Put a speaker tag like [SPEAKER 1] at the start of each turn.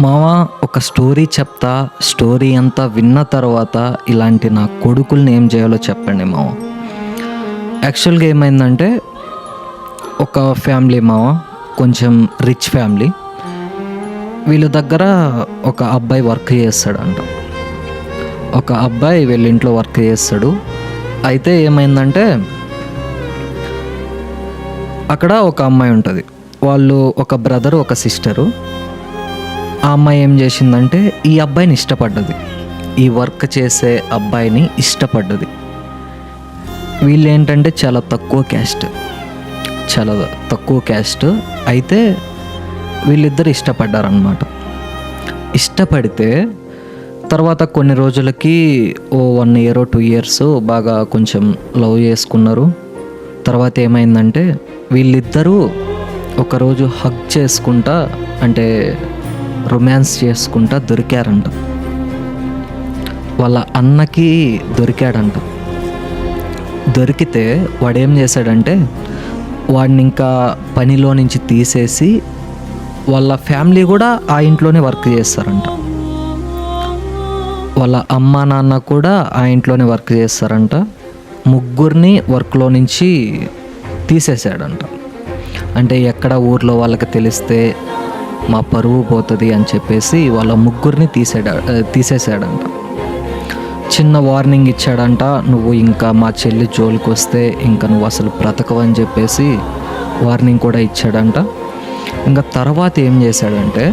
[SPEAKER 1] మామ, ఒక స్టోరీ చెప్తా. స్టోరీ అంతా విన్న తర్వాత ఇలాంటి నా కొడుకుల్ని ఏం చేయాలో చెప్పండి మామ. యాక్చువల్గా ఏమైందంటే, ఒక ఫ్యామిలీ మామ, కొంచెం రిచ్ ఫ్యామిలీ. వీళ్ళ దగ్గర ఒక అబ్బాయి వర్క్ చేస్తాడంట. ఒక అబ్బాయి వీళ్ళ ఇంట్లో వర్క్ చేస్తాడు. అయితే ఏమైందంటే, అక్కడ ఒక అమ్మాయి ఉంటుంది. వాళ్ళు ఒక బ్రదరు, ఒక సిస్టరు. ఆ అమ్మాయి ఏం చేసిందంటే, ఈ అబ్బాయిని ఇష్టపడ్డది. ఈ వర్క్ చేసే అబ్బాయిని ఇష్టపడ్డది. వీళ్ళు ఏంటంటే చాలా తక్కువ క్యాస్ట్. అయితే వీళ్ళిద్దరు ఇష్టపడ్డారనమాట. ఇష్టపడితే తర్వాత కొన్ని రోజులకి 1 year 2 years బాగా కొంచెం లవ్ చేసుకున్నారు. తర్వాత ఏమైందంటే, వీళ్ళిద్దరూ ఒకరోజు హగ్ చేసుకుంటా, అంటే రొమాన్స్ చేసుకుంటా దొరికారంట. వాళ్ళ అన్నకి దొరికాడంట. దొరికితే వాడేం చేశాడంటే, వాడిని ఇంకా పనిలో నుంచి తీసేసి, వాళ్ళ ఫ్యామిలీ కూడా ఆ ఇంట్లోనే వర్క్ చేస్తారంట. వాళ్ళ అమ్మ నాన్న కూడా ఆ ఇంట్లోనే వర్క్ చేస్తారంట. ముగ్గురిని వర్క్లో నుంచి తీసేసాడంట. అంటే ఎక్కడ ఊర్లో వాళ్ళకి తెలిస్తే మా పరువు పోతుంది అని చెప్పేసి వాళ్ళ ముగ్గురిని తీసేసాడంట. చిన్న వార్నింగ్ ఇచ్చాడంట, నువ్వు ఇంకా మా చెల్లి జోలికి వస్తే ఇంకా నువ్వు అసలు బ్రతకవని చెప్పేసి వార్నింగ్ కూడా ఇచ్చాడంట. ఇంకా తర్వాత ఏం చేశాడంటే,